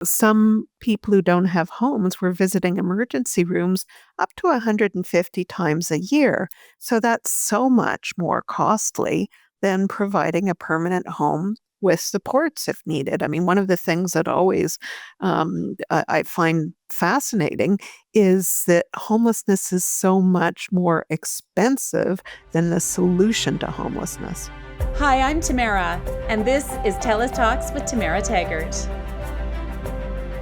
Some people who don't have homes were visiting emergency rooms up to 150 times a year. So that's so much more costly than providing a permanent home with supports if needed. I mean, one of the things that always I find fascinating is that homelessness is so much more expensive than the solution to homelessness. Hi, I'm Tamara, and this is TELUS Talks with Tamara Taggart.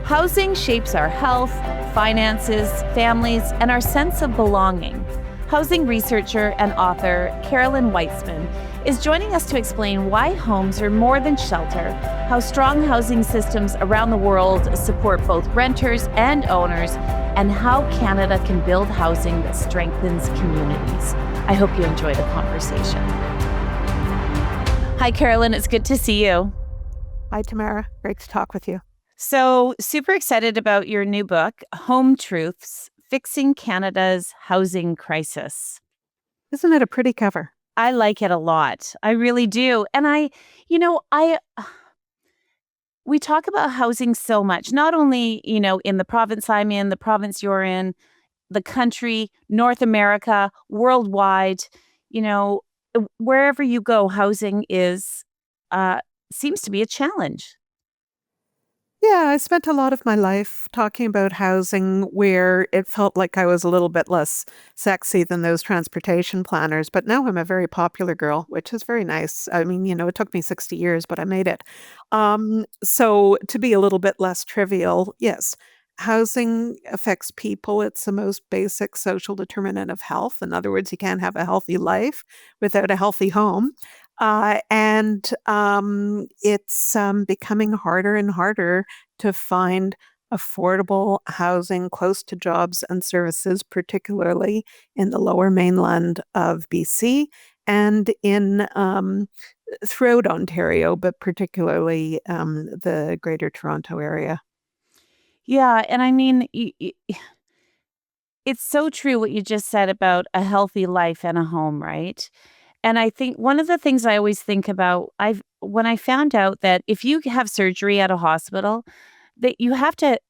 Housing shapes our health, finances, families, and our sense of belonging. Housing researcher and author Carolyn Whitzman is joining us to explain why homes are more than shelter, how strong housing systems around the world support both renters and owners, and how Canada can build housing that strengthens communities. I hope you enjoy the conversation. Hi, Carolyn. It's good to see you. Hi, Tamara. Great to talk with you. So, super excited about your new book, Home Truths: Fixing Canada's Housing Crisis. Isn't it a pretty cover? I like it a lot. I really do. And we talk about housing so much, not only, in the province I'm in, the province you're in, the country, North America, worldwide, wherever you go, housing seems to be a challenge. Yeah, I spent a lot of my life talking about housing where it felt like I was a little bit less sexy than those transportation planners, but now I'm a very popular girl, which is very nice. I mean, it took me 60 years, but I made it. So to be a little bit less trivial, yes, housing affects people. It's the most basic social determinant of health. In other words, you can't have a healthy life without a healthy home. And it's becoming harder and harder to find affordable housing close to jobs and services, particularly in the lower mainland of BC and in throughout Ontario, but particularly the Greater Toronto area. Yeah, and I mean, it's so true what you just said about a healthy life and a home, right? And I think one of the things I always think about, when I found out that if you have surgery at a hospital, that you have to,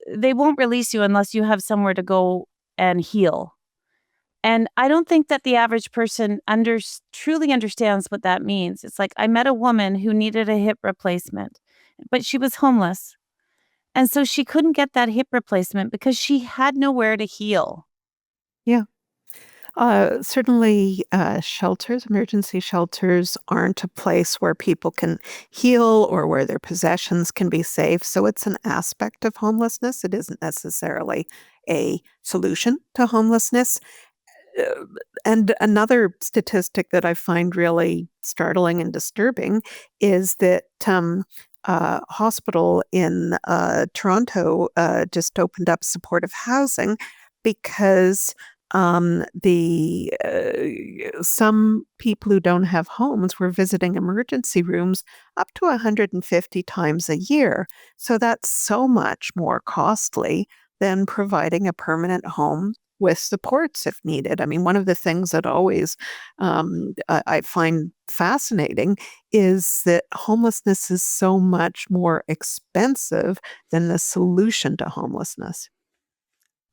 they won't release you unless you have somewhere to go and heal. And I don't think that the average person truly understands what that means. It's like I met a woman who needed a hip replacement, but she was homeless. And so she couldn't get that hip replacement because she had nowhere to heal. Yeah. Certainly, shelters, emergency shelters aren't a place where people can heal or where their possessions can be safe. So it's an aspect of homelessness. It isn't necessarily a solution to homelessness. Uh, And another statistic that I find really startling and disturbing is that hospital in Toronto just opened up supportive housing because the some people who don't have homes were visiting emergency rooms up to 150 times a year. So that's so much more costly than providing a permanent home with supports if needed. I mean, one of the things that always I find fascinating is that homelessness is so much more expensive than the solution to homelessness.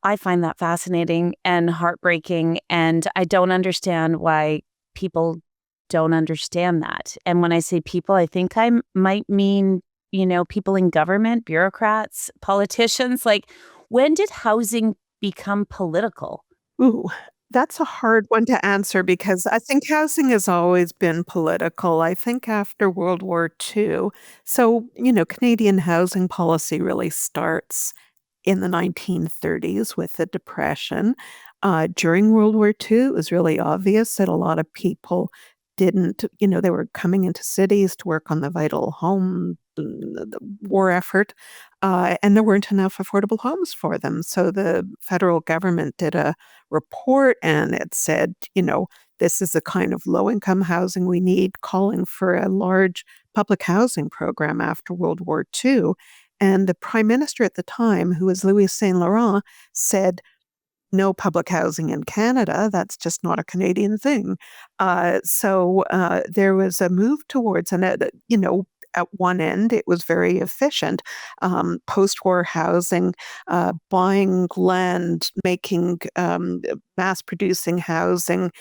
I find that fascinating and heartbreaking, and I don't understand why people don't understand that. And when I say people, I think might mean, people in government, bureaucrats, politicians. Like, when did housing become political? Ooh, that's a hard one to answer because I think housing has always been political. I think after World War II. So, Canadian housing policy really starts in the 1930s with the Depression. During World War II, it was really obvious that a lot of people didn't, they were coming into cities to work on the vital home, the war effort, and there weren't enough affordable homes for them. So the federal government did a report and it said, this is the kind of low income housing we need, calling for a large public housing program after World War II. And the prime minister at the time, who was Louis Saint Laurent, said, no public housing in Canada. That's just not a Canadian thing. So there was a move towards, and at one end, it was very efficient. Post-war housing, buying land, making mass-producing housing,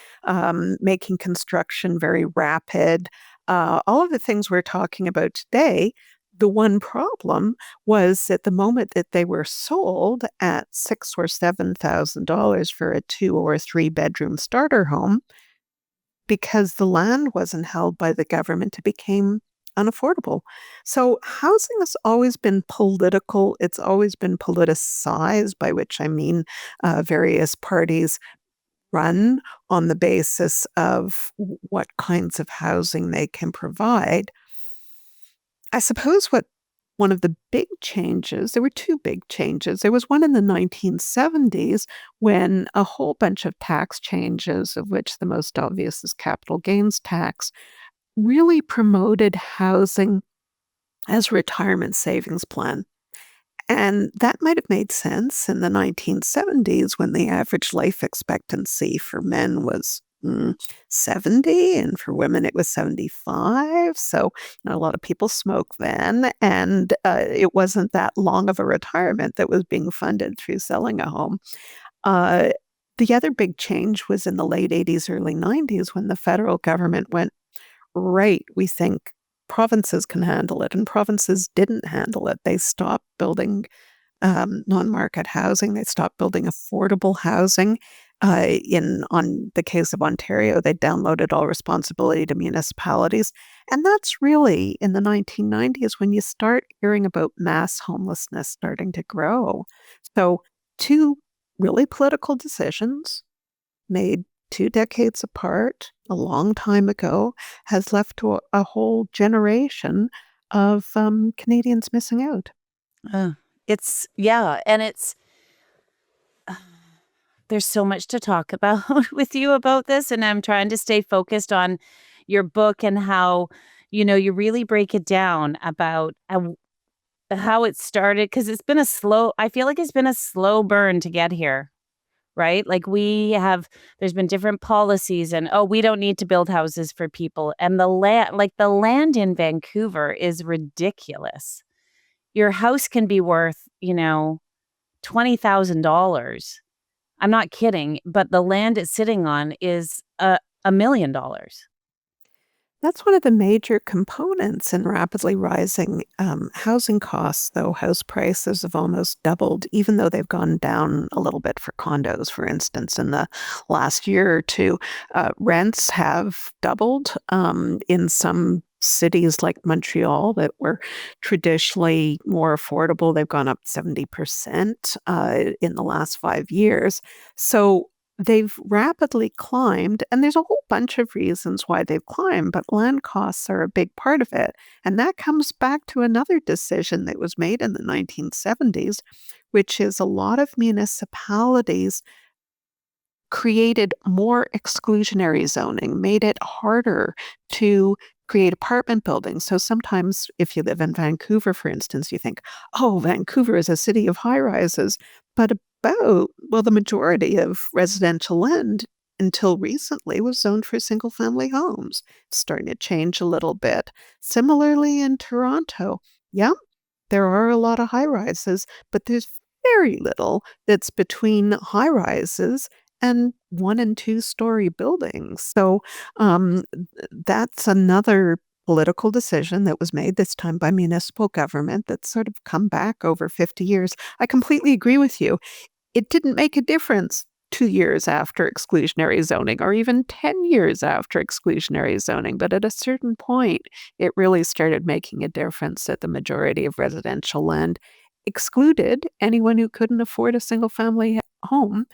making construction very rapid. All of the things we're talking about today. The one problem was at the moment that they were sold at $6,000 or $7,000 for a 2 or 3 bedroom starter home, because the land wasn't held by the government, it became unaffordable. So housing has always been political. It's always been politicized, by which I mean various parties run on the basis of what kinds of housing they can provide. I suppose what one of the big changes, there were two big changes. There was one in the 1970s when a whole bunch of tax changes, of which the most obvious is capital gains tax, really promoted housing as a retirement savings plan. And that might have made sense in the 1970s when the average life expectancy for men was 70, and for women it was 75. So, a lot of people smoked then, and it wasn't that long of a retirement that was being funded through selling a home. Uh, the other big change was in the late 80s, early 90s when the federal government went, right, we think provinces can handle it, and provinces didn't handle it. They stopped building non-market housing. They stopped building affordable housing. On the case of Ontario, they downloaded all responsibility to municipalities. And that's really in the 1990s when you start hearing about mass homelessness starting to grow. So two really political decisions made 2 decades apart a long time ago has left a whole generation of Canadians missing out. Uh, it's yeah, and it's there's so much to talk about with you about this, and I'm trying to stay focused on your book and how, you really break it down about how it started, because I feel like it's been a slow burn to get here, right? Like there's been different policies and, oh, we don't need to build houses for people. And the land in Vancouver is ridiculous. Your house can be worth, $20,000. I'm not kidding, but the land it's sitting on is $1 million. That's one of the major components in rapidly rising housing costs, though house prices have almost doubled, even though they've gone down a little bit for condos, for instance, in the last year or two. Rents have doubled in some cities like Montreal that were traditionally more affordable. They've gone up 70% in the last 5 years. So they've rapidly climbed, and there's a whole bunch of reasons why they've climbed, but land costs are a big part of it. And that comes back to another decision that was made in the 1970s, which is a lot of municipalities created more exclusionary zoning, made it harder to create apartment buildings. So sometimes if you live in Vancouver, for instance, you think, oh, Vancouver is a city of high rises. But the majority of residential land until recently was zoned for single family homes. It's starting to change a little bit. Similarly in Toronto, yeah, there are a lot of high rises, but there's very little that's between high rises and 1 and 2 story buildings. So that's another political decision that was made this time by municipal government that's sort of come back over 50 years. I completely agree with you. It didn't make a difference 2 years after exclusionary zoning or even 10 years after exclusionary zoning. But at a certain point, it really started making a difference that the majority of residential land excluded anyone who couldn't afford a single family home.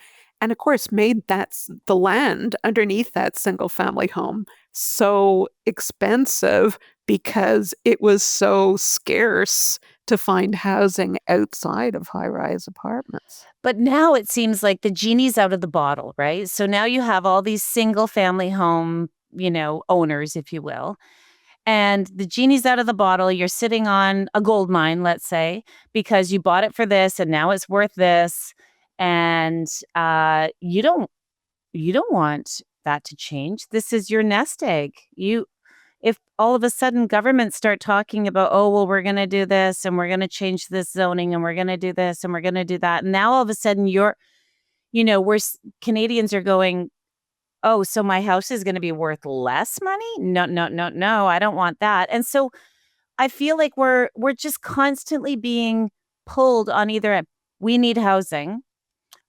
And of course, made the land underneath that single family home so expensive because it was so scarce to find housing outside of high rise apartments. But now it seems like the genie's out of the bottle, right? So now you have all these single family home, owners, if you will. And the genie's out of the bottle. You're sitting on a gold mine, let's say, because you bought it for this and now it's worth this. And you don't want that to change. This is your nest egg. if all of a sudden governments start talking about, oh, well, we're going to do this and we're going to change this zoning and we're going to do this and we're going to do that. And now all of a sudden Canadians are going, oh, so my house is going to be worth less money? No, no, no, no. I don't want that. And so I feel like we're just constantly being pulled on either end. We need housing.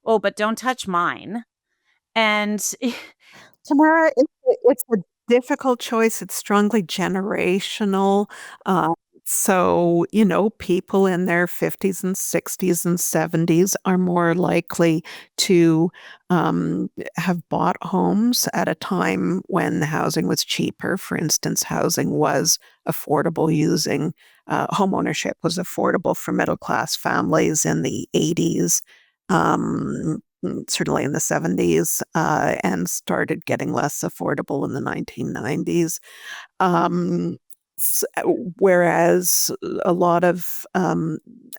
Oh, but don't touch mine. And Tamara, it's a difficult choice. It's strongly generational. Uh, so, people in their 50s and 60s and 70s are more likely to have bought homes at a time when the housing was cheaper. For instance, housing was affordable using home ownership was affordable for middle class families in the 80s. Certainly in the 70s, and started getting less affordable in the 1990s. Um, Whereas a lot of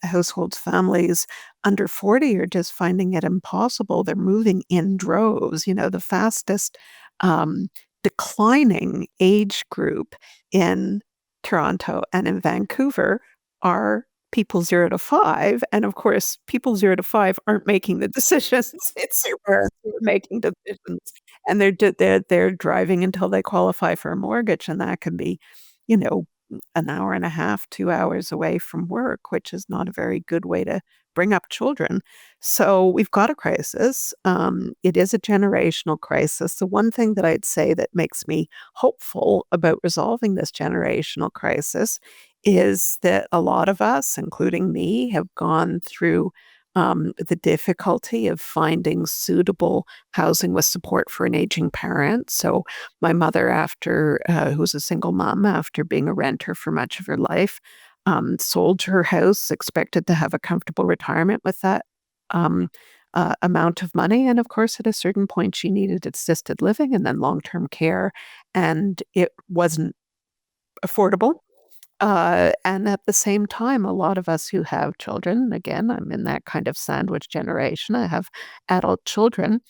households, families under 40 are just finding it impossible. They're moving in droves. The fastest um, declining age group in Toronto and in Vancouver are people 0 to 5. And of course, people 0 to 5 aren't making the decisions. It's their parents who are making decisions, and they're driving until they qualify for a mortgage, and that can be, you know, an hour and a half, 2 hours away from work, which is not a very good way to bring up children. So we've got a crisis. It is a generational crisis. The one thing that I'd say that makes me hopeful about resolving this generational crisis is that a lot of us, including me, have gone through the difficulty of finding suitable housing with support for an aging parent. So, my mother, who was a single mom after being a renter for much of her life, sold her house, expected to have a comfortable retirement with that um, amount of money. And of course, at a certain point, she needed assisted living and then long term care, and it wasn't affordable. And at the same time, a lot of us who have children, again, I'm in that kind of sandwich generation, I have adult children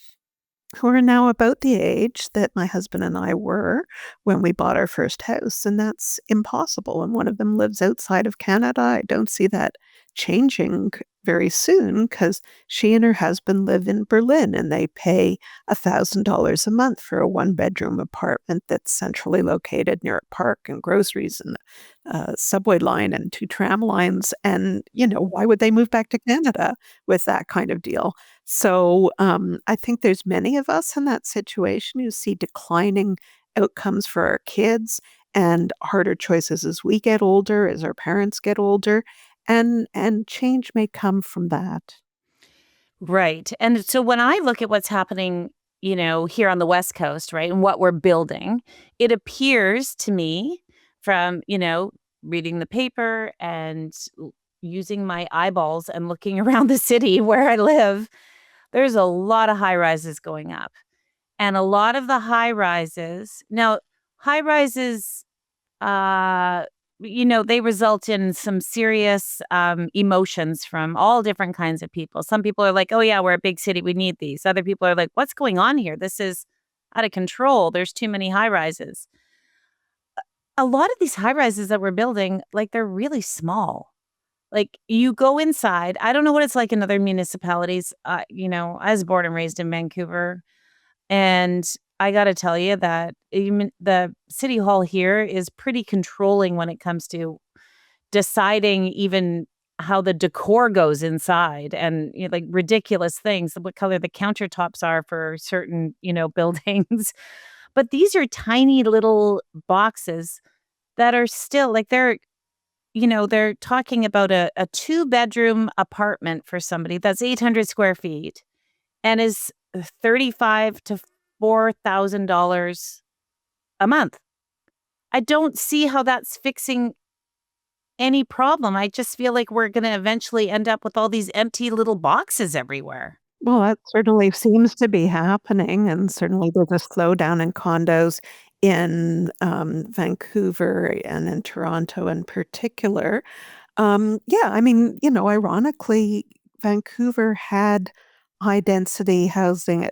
who are now about the age that my husband and I were when we bought our first house, and that's impossible. And one of them lives outside of Canada. I don't see that changing very soon because she and her husband live in Berlin and they pay $1,000 a month for a one-bedroom apartment that's centrally located near a park and groceries and a subway line and 2 tram lines. And, why would they move back to Canada with that kind of deal? So I think there's many of us in that situation who see declining outcomes for our kids and harder choices as we get older, as our parents get older, and change may come from that. right. And so when I look at what's happening, here on the West Coast, right, and what we're building, it appears to me from, reading the paper and using my eyeballs and looking around the city where I live, there's a lot of high rises going up. And a lot of the high rises, uh, they result in some serious emotions from all different kinds of people. Some people are like, oh, yeah, we're a big city. We need these. Other people are like, what's going on here? This is out of control. There's too many high rises. A lot of these high rises that we're building, like, they're really small. Like, you go inside. I don't know what it's like in other municipalities. I was born and raised in Vancouver. And I gotta tell you that even the city hall here is pretty controlling when it comes to deciding even how the decor goes inside and, like, ridiculous things, what color the countertops are for certain, buildings. But these are tiny little boxes that are still like, they're talking about a two-bedroom apartment for somebody that's 800 square feet and is 35 to $4,000 a month. I don't see how that's fixing any problem. I just feel like we're gonna eventually end up with all these empty little boxes everywhere. Well, that certainly seems to be happening, and certainly there's a slowdown in condos in Vancouver and in Toronto in particular. Yeah, I mean, ironically, Vancouver had high density housing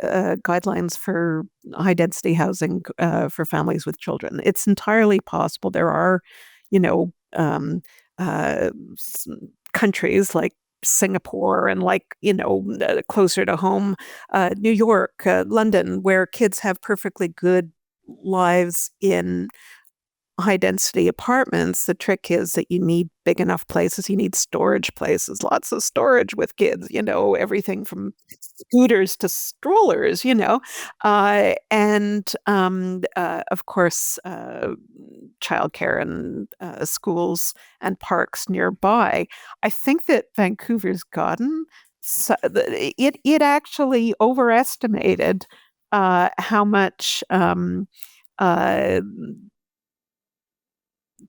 guidelines for high density housing for families with children. It's entirely possible. There are, you know, uh, countries like Singapore and like, closer to home, New York, London, where kids have perfectly good lives in high density apartments. The trick is that you need big enough places. You need storage places, lots of storage with kids, everything from scooters to strollers, and of course, childcare and schools and parks nearby. I think that Vancouver's gotten it actually overestimated how much uh,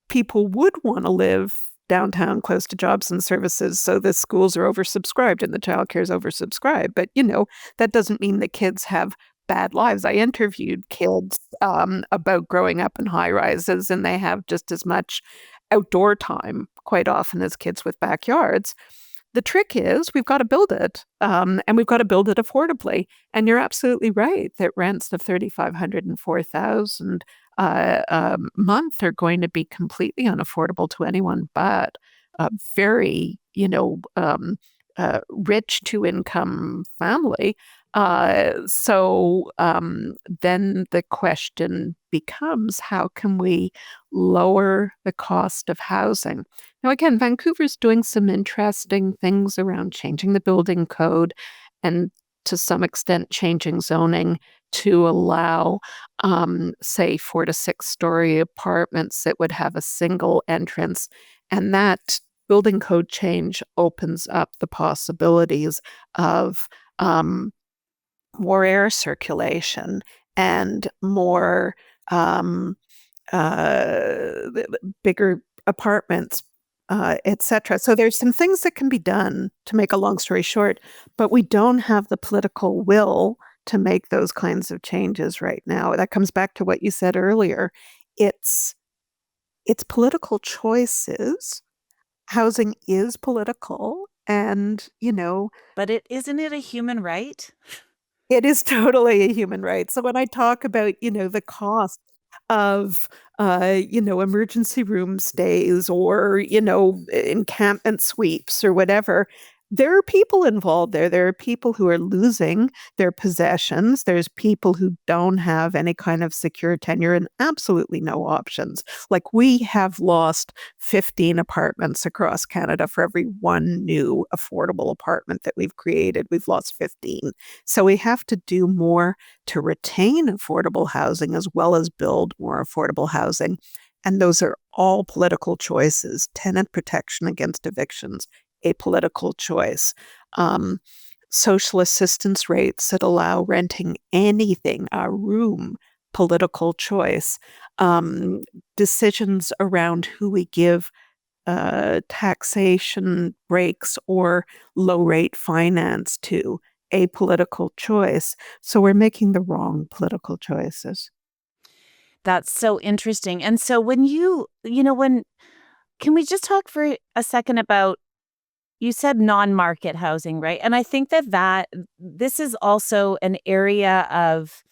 people would want to live downtown close to jobs and services. So the schools are oversubscribed and the childcare is oversubscribed. But, that doesn't mean the kids have bad lives. I interviewed kids about growing up in high rises, and they have just as much outdoor time quite often as kids with backyards. The trick is we've got to build it, and we've got to build it affordably. And you're absolutely right that rents of 3,500 and 4,000 a month are going to be completely unaffordable to anyone but a very, rich to income family. So then the question becomes, how can we lower the cost of housing? Now, again, Vancouver's doing some interesting things around changing the building code and to some extent changing zoning to allow, say, 4 to 6 story apartments that would have a single entrance. And that building code change opens up the possibilities of more air circulation and more um, bigger apartments, etc. So there's some things that can be done, to make a long story short, but we don't have the political will to make those kinds of changes right now. That comes back to what you said earlier. It's it's political choices. Housing is political, and But isn't it a human right? it is totally a human right. So when I talk about, the cost of, emergency room stays or, encampment sweeps or whatever, there are people involved there. There are people who are losing their possessions. There's people who don't have any kind of secure tenure and absolutely no options. Like we have lost 15 apartments across Canada for every one new affordable apartment that we've created. We've lost 15. So we have to do more to retain affordable housing as well as build more affordable housing. And those are all political choices. Tenant protection against evictions, a political choice. Um, Social assistance rates that allow renting anything, a room, political choice. Decisions around who we give taxation breaks or low rate finance to, a political choice. So we're making the wrong political choices. That's so interesting. And so when when can we just talk for a second about, you said non-market housing, right? And I think that this is also an area of,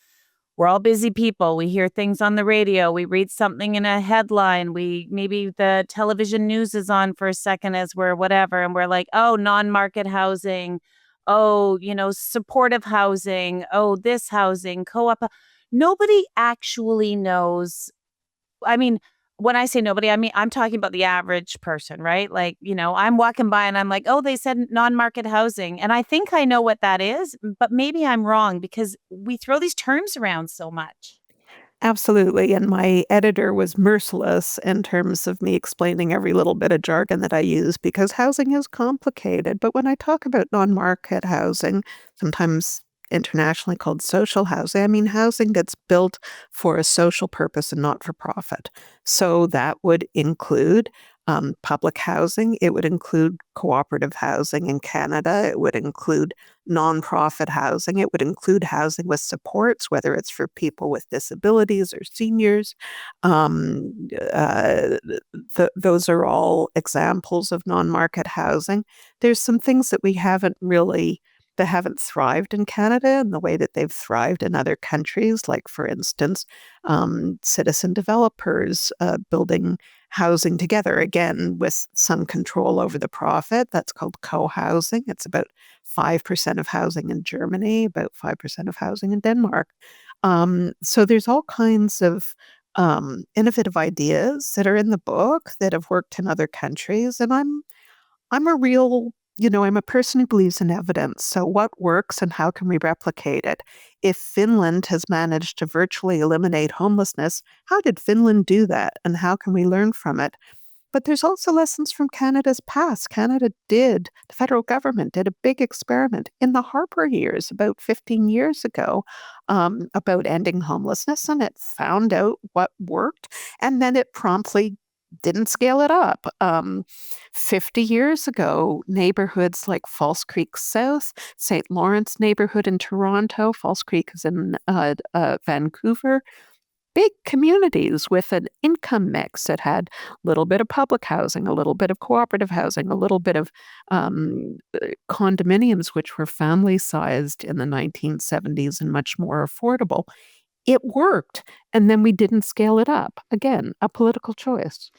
we're all busy people. We hear things on the radio. We read something in a headline. Maybe the television news is on for a second as we're whatever. And we're like, oh, non-market housing. Oh, supportive housing. Oh, this housing, co-op. Nobody actually knows. I mean, when I say nobody, I mean, I'm talking about the average person, right? Like, I'm walking by and I'm like, oh, they said non-market housing. And I think I know what that is, but maybe I'm wrong because we throw these terms around so much. Absolutely. And my editor was merciless in terms of me explaining every little bit of jargon that I use because housing is complicated. But when I talk about non market housing, sometimes internationally called social housing, I mean housing that's built for a social purpose and not for profit. So that would include public housing, it would include cooperative housing in Canada, it would include nonprofit housing. It would include housing with supports, whether it's for people with disabilities or seniors. Um, uh, those are all examples of non market housing. There's some things that we haven't really that haven't thrived in Canada in the way that they've thrived in other countries, like, for instance, citizen developers building housing together, again, with some control over the profit. That's called co-housing. It's about 5% of housing in Germany, about 5% of housing in Denmark. So there's all kinds of innovative ideas that are in the book that have worked in other countries, and I'm a real, I'm a person who believes in evidence. So, what works and how can we replicate it? If Finland has managed to virtually eliminate homelessness, how did Finland do that? And how can we learn from it? But there's also lessons from Canada's past. The federal government did a big experiment in the Harper years, about 15 years ago, about ending homelessness, and it found out what worked, and then it promptly didn't scale it up. 50 years ago, neighborhoods like False Creek South, St. Lawrence neighborhood in Toronto, False Creek is in Vancouver, big communities with an income mix that had a little bit of public housing, a little bit of cooperative housing, a little bit of condominiums, which were family sized in the 1970s and much more affordable. It worked. And then we didn't scale it up. Again, a political choice.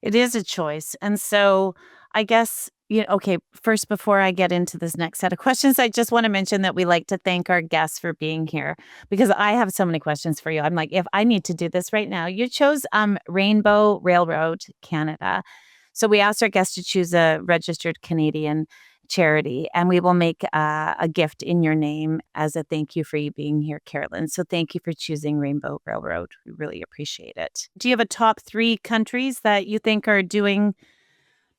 It is a choice. And so I guess, okay, first, before I get into this next set of questions, I just want to mention that we like to thank our guests for being here because I have so many questions for you. I'm like, if I need to do this right now, you chose Rainbow Railroad Canada. So we asked our guests to choose a registered Canadian charity, and we will make a gift in your name as a thank you for you being here, Carolyn. So thank you for choosing Rainbow Railroad. We really appreciate it. Do you have a top 3 countries that you think are doing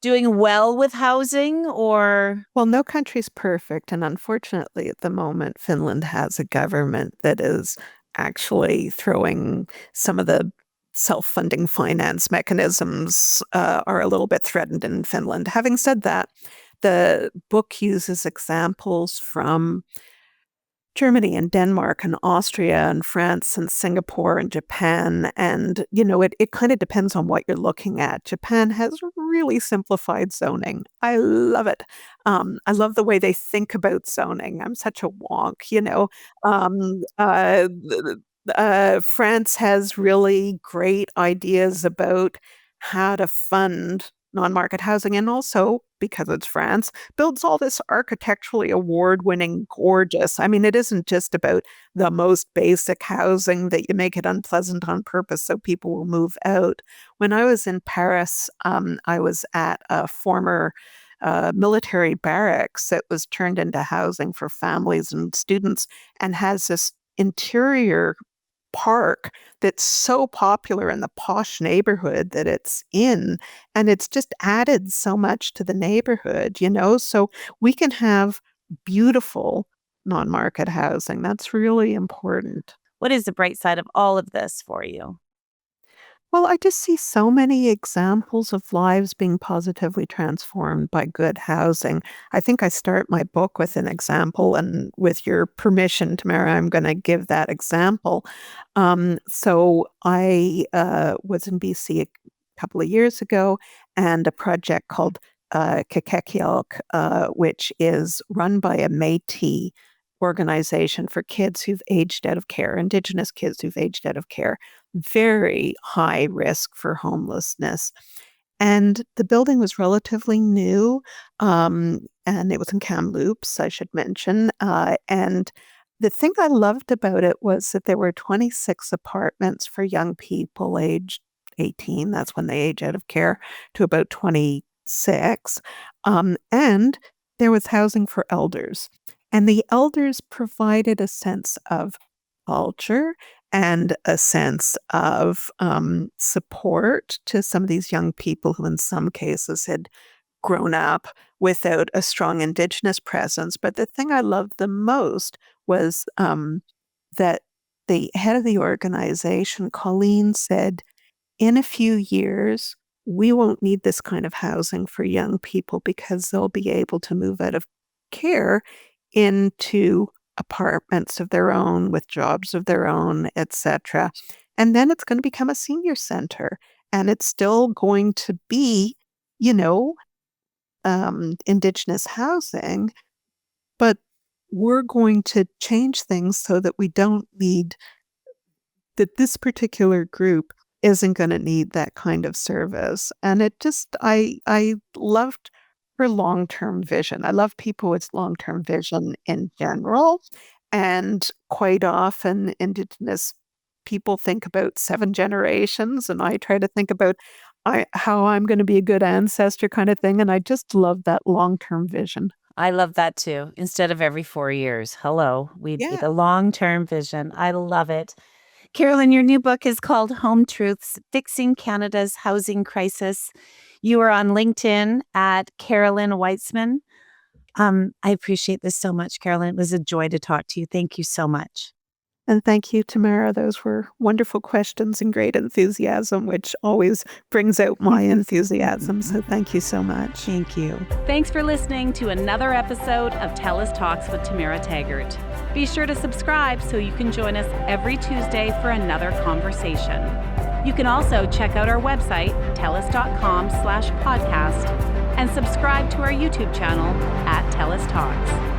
well with housing, or? Well, no country's perfect. And unfortunately, at the moment, Finland has a government that is actually throwing some of the self-funding finance mechanisms are a little bit threatened in Finland. Having said that, the book uses examples from Germany and Denmark and Austria and France and Singapore and Japan. And, it kind of depends on what you're looking at. Japan has really simplified zoning. I love it. I love the way they think about zoning. I'm such a wonk. Um, uh, France has really great ideas about how to fund non-market housing, and also, because it's France, builds all this architecturally award-winning gorgeous. I mean, it isn't just about the most basic housing that you make it unpleasant on purpose so people will move out. When I was in Paris, I was at a former military barracks that was turned into housing for families and students and has this interior park that's so popular in the posh neighborhood that it's in, and it's just added so much to the neighborhood. So we can have beautiful non-market housing. That's really important. What is the bright side of all of this for you? Well, I just see so many examples of lives being positively transformed by good housing. I think I start my book with an example, and with your permission, Tamara, I'm going to give that example. So I was in BC a couple of years ago, and a project called Kekekielk, which is run by a Métis organization for kids who've aged out of care, Indigenous kids who've aged out of care, very high risk for homelessness. And the building was relatively new, and it was in Kamloops, I should mention. And the thing I loved about it was that there were 26 apartments for young people aged 18, that's when they age out of care, to about 26. And there was housing for elders. And the elders provided a sense of culture and a sense of support to some of these young people who, in some cases, had grown up without a strong Indigenous presence. But the thing I loved the most was that the head of the organization, Colleen, said, in a few years, we won't need this kind of housing for young people because they'll be able to move out of care into apartments of their own with jobs of their own, etc. And then it's going to become a senior center, and it's still going to be, you know, Indigenous housing, but we're going to change things so that we don't need that this particular group isn't going to need that kind of service. And it just, I loved her long term vision. I love people with long term vision in general. And quite often, Indigenous people think about 7 generations, and I try to think about how I'm going to be a good ancestor kind of thing. And I just love that long term vision. I love that too. Instead of every 4 years. Hello, we need Yeah. a long-term vision. I love it. Carolyn, your new book is called Home Truths: Fixing Canada's Housing Crisis. You are on LinkedIn at Carolyn Whitzman. I appreciate this so much, Carolyn. It was a joy to talk to you. Thank you so much. And thank you, Tamara. Those were wonderful questions and great enthusiasm, which always brings out my enthusiasm. So thank you so much. Thank you. Thanks for listening to another episode of TELUS Talks with Tamara Taggart. Be sure to subscribe so you can join us every Tuesday for another conversation. You can also check out our website, telus.com/podcast, and subscribe to our YouTube channel at TELUS Talks.